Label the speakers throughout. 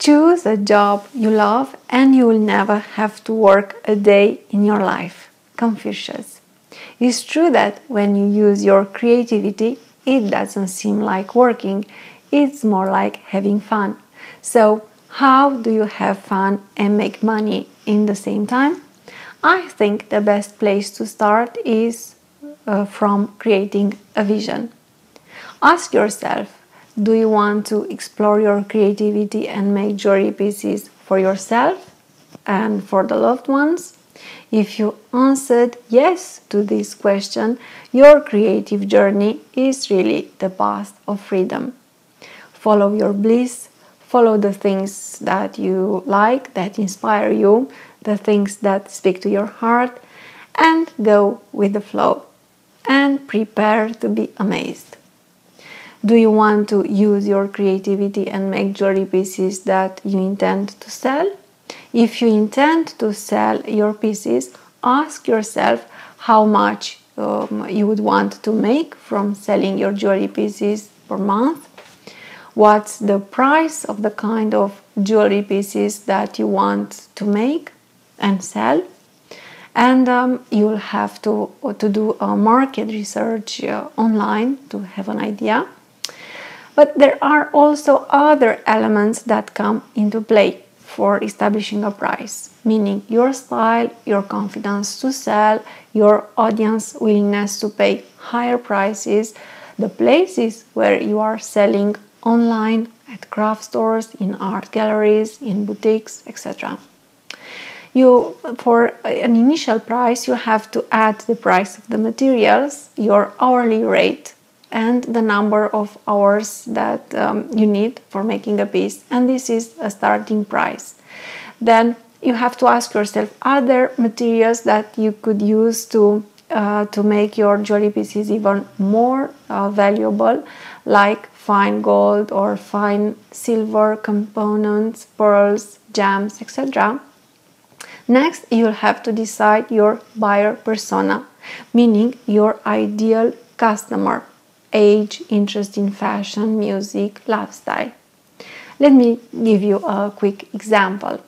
Speaker 1: Choose a job you love and you will never have to work a day in your life. Confucius. It's true that when you use your creativity, it doesn't seem like working, it's more like having fun. So, how do you have fun and make money in the same time? I think the best place to start is from creating a vision. Ask yourself, do you want to explore your creativity and make jewelry pieces for yourself and for the loved ones? If you answered yes to this question, your creative journey is really the path of freedom. Follow your bliss, follow the things that you like, that inspire you, the things that speak to your heart, and go with the flow. And prepare to be amazed. Do you want to use your creativity and make jewelry pieces that you intend to sell? If you intend to sell your pieces, ask yourself how much you would want to make from selling your jewelry pieces per month. What's the price of the kind of jewelry pieces that you want to make and sell? And you'll have to do a market research online to have an idea. But there are also other elements that come into play for establishing a price, meaning your style, your confidence to sell, your audience willingness to pay higher prices, the places where you are selling online, at craft stores, in art galleries, in boutiques, etc. For an initial price, you have to add the price of the materials, your hourly rate, and the number of hours that you need for making a piece, and this is a starting price. Then you have to ask yourself, are there materials that you could use to make your jewelry pieces even more valuable, like fine gold or fine silver components, pearls, gems, etc. Next, you'll have to decide your buyer persona, meaning your ideal customer. Age, interest in fashion, music, lifestyle. Let me give you a quick example.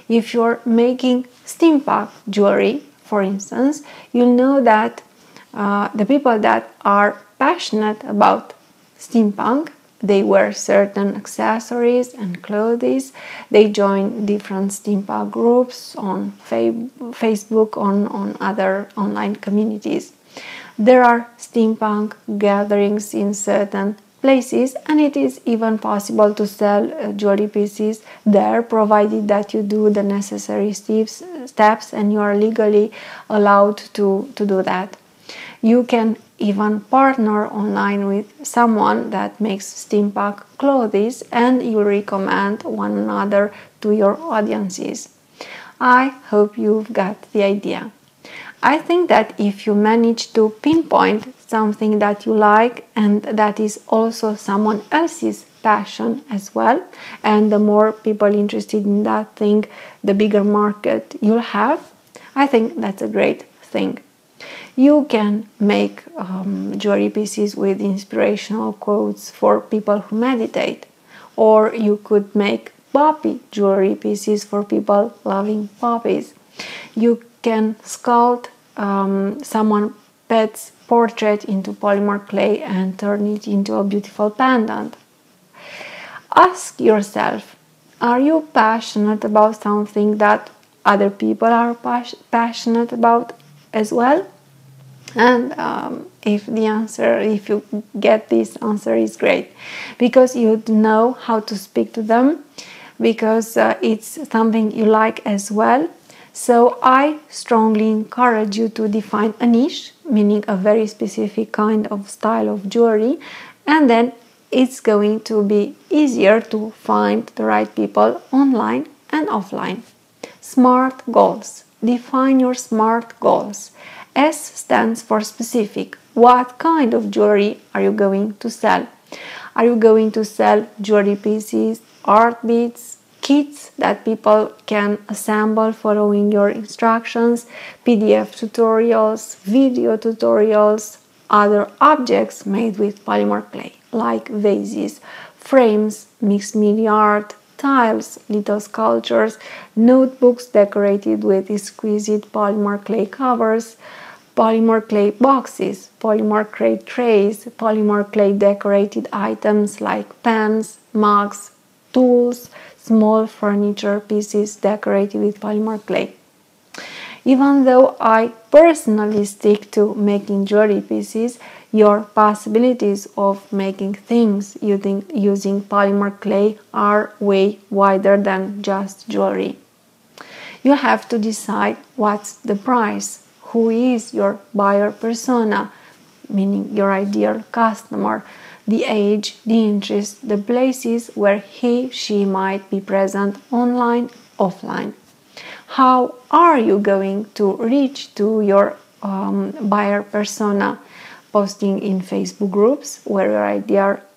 Speaker 1: If you're making steampunk jewelry, for instance, you'll know that the people that are passionate about steampunk, they wear certain accessories and clothes. They join different steampunk groups on Facebook, on other online communities. There are steampunk gatherings in certain places, and it is even possible to sell jewelry pieces there, provided that you do the necessary steps and you are legally allowed to do that. You can even partner online with someone that makes steampunk clothes, and you recommend one another to your audiences. I hope you've got the idea. I think that if you manage to pinpoint something that you like and that is also someone else's passion as well, and the more people interested in that thing, the bigger market you'll have, I think that's a great thing. You can make jewelry pieces with inspirational quotes for people who meditate, or you could make poppy jewelry pieces for people loving poppies. You can sculpt someone's pet's portrait into polymer clay and turn it into a beautiful pendant. Ask yourself, are you passionate about something that other people are passionate about as well? And if you get this answer, is great, because you know how to speak to them, because it's something you like as well. So I strongly encourage you to define a niche, meaning a very specific kind of style of jewelry, and then it's going to be easier to find the right people online and offline. SMART goals. Define your SMART goals. S stands for specific. What kind of jewelry are you going to sell? Are you going to sell jewelry pieces, art beads, kits that people can assemble following your instructions, PDF tutorials, video tutorials, other objects made with polymer clay, like vases, frames, mixed media art, tiles, little sculptures, notebooks decorated with exquisite polymer clay covers, polymer clay boxes, polymer clay trays, polymer clay decorated items like pens, mugs, tools, small furniture pieces decorated with polymer clay. Even though I personally stick to making jewelry pieces, your possibilities of making things using polymer clay are way wider than just jewelry. You have to decide what's the price, who is your buyer persona, meaning your ideal customer, the age, the interest, the places where she might be present online, offline. How are you going to reach to your buyer persona? Posting in Facebook groups where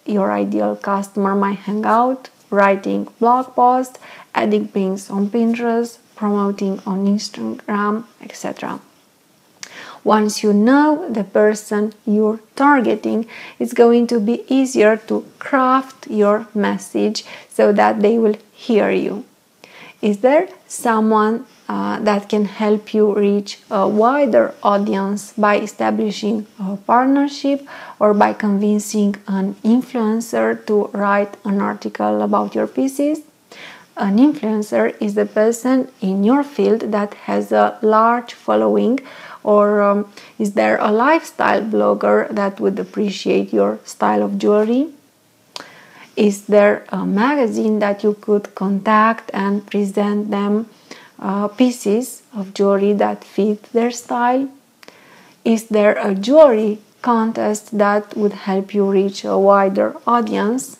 Speaker 1: your ideal customer might hang out, writing blog posts, adding pins on Pinterest, promoting on Instagram, etc. Once you know the person you're targeting, it's going to be easier to craft your message so that they will hear you. Is there someone that can help you reach a wider audience by establishing a partnership or by convincing an influencer to write an article about your pieces? An influencer is the person in your field that has a large following, or is there a lifestyle blogger that would appreciate your style of jewelry? Is there a magazine that you could contact and present them pieces of jewelry that fit their style? Is there a jewelry contest that would help you reach a wider audience?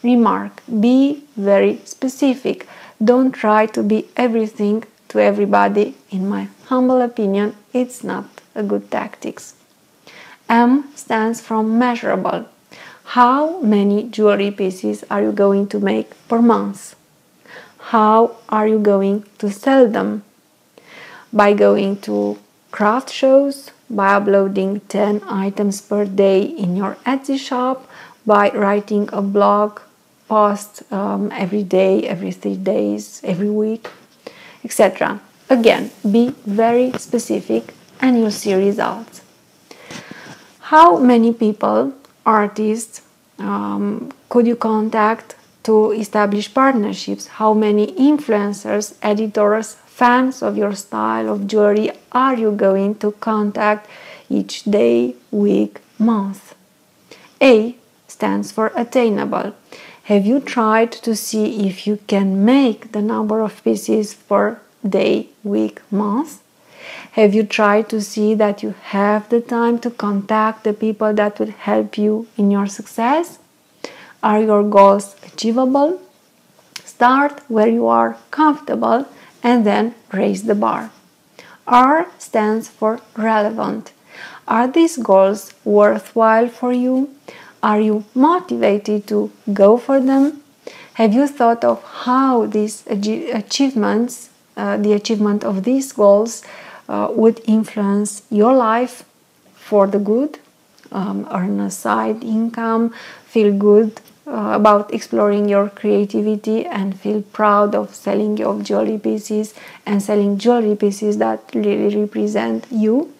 Speaker 1: Remark, be very specific. Don't try to be everything to everybody. In my humble opinion, it's not a good tactics. M stands for measurable. How many jewelry pieces are you going to make per month? How are you going to sell them? By going to craft shows, by uploading 10 items per day in your Etsy shop, by writing a blog post every day, every 3 days, every week, etc. Again, be very specific and you'll see results. How many people, artists, could you contact to establish partnerships? How many influencers, editors, fans of your style of jewelry are you going to contact each day, week, month? A stands for attainable. Have you tried to see if you can make the number of pieces per day, week, month? Have you tried to see that you have the time to contact the people that will help you in your success? Are your goals achievable? Start where you are comfortable and then raise the bar. R stands for relevant. Are these goals worthwhile for you? Are you motivated to go for them? Have you thought of how these achievements, the achievement of these goals, would influence your life for the good? Earn a side income, feel good about exploring your creativity, and feel proud of selling your jewelry pieces and selling jewelry pieces that really represent you.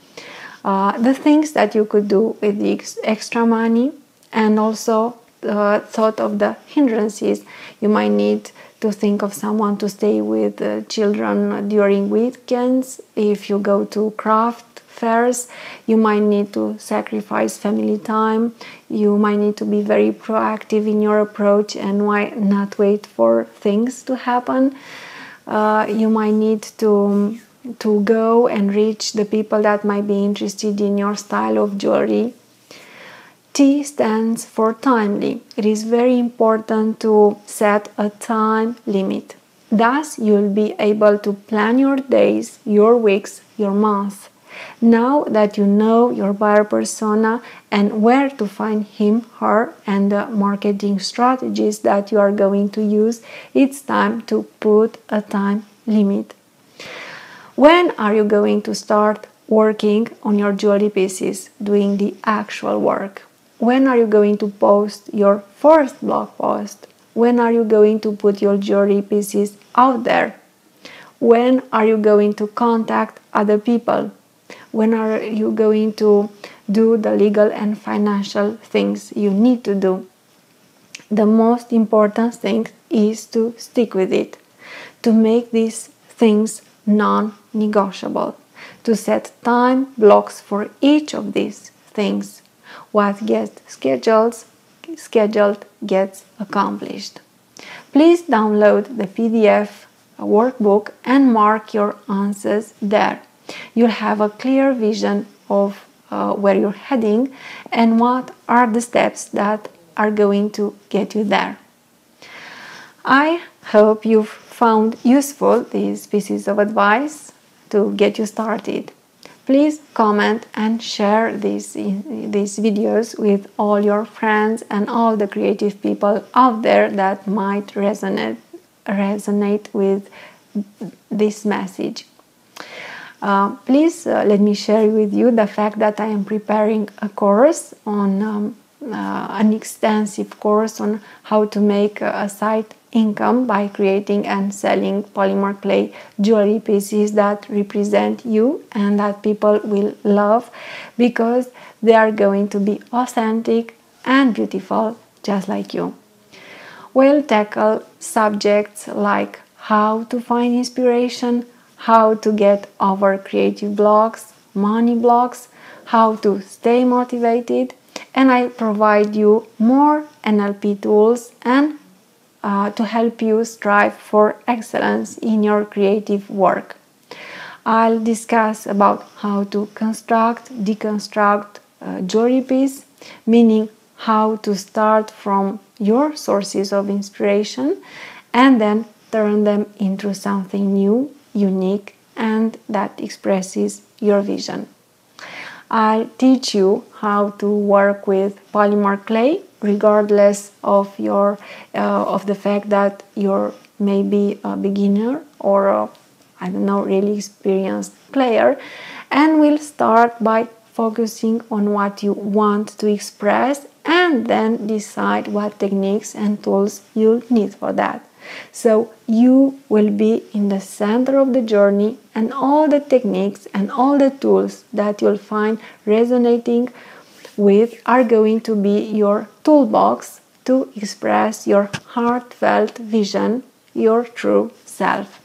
Speaker 1: The things that you could do with the extra money, and also thought of the hindrances. You might need to think of someone to stay with children during weekends. If you go to craft fairs, you might need to sacrifice family time. You might need to be very proactive in your approach and why not wait for things to happen. You might need to go and reach the people that might be interested in your style of jewelry. T stands for timely. It is very important to set a time limit. Thus, you'll be able to plan your days, your weeks, your months. Now that you know your buyer persona and where to find him, her, and the marketing strategies that you are going to use, it's time to put a time limit. When are you going to start working on your jewelry pieces, doing the actual work? When are you going to post your first blog post? When are you going to put your jewelry pieces out there? When are you going to contact other people? When are you going to do the legal and financial things you need to do? The most important thing is to stick with it, to make these things non-negotiable, to set time blocks for each of these things. What gets scheduled gets accomplished. Please download the PDF workbook and mark your answers there. You'll have a clear vision of where you're heading and what are the steps that are going to get you there. I hope you've found useful these pieces of advice to get you started. Please comment and share these videos with all your friends and all the creative people out there that might resonate with this message. Please let me share with you the fact that I am preparing a course on an extensive course on how to make a side income by creating and selling polymer clay jewelry pieces that represent you and that people will love because they are going to be authentic and beautiful just like you. We'll tackle subjects like how to find inspiration, how to get over creative blocks, money blocks, how to stay motivated, and I provide you more NLP tools and to help you strive for excellence in your creative work. I'll discuss about how to deconstruct jewelry piece, meaning how to start from your sources of inspiration and then turn them into something new, unique, and that expresses your vision. I'll teach you how to work with polymer clay regardless of the fact that you're maybe a beginner or really experienced player, and we'll start by focusing on what you want to express and then decide what techniques and tools you'll need for that. So you will be in the center of the journey, and all the techniques and all the tools that you'll find resonating with are going to be your toolbox to express your heartfelt vision, your true self.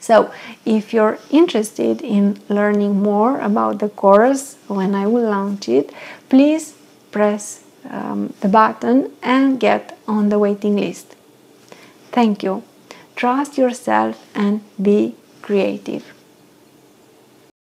Speaker 1: So if you're interested in learning more about the course when I will launch it, please press the button and get on the waiting list. Thank you. Trust yourself and be creative.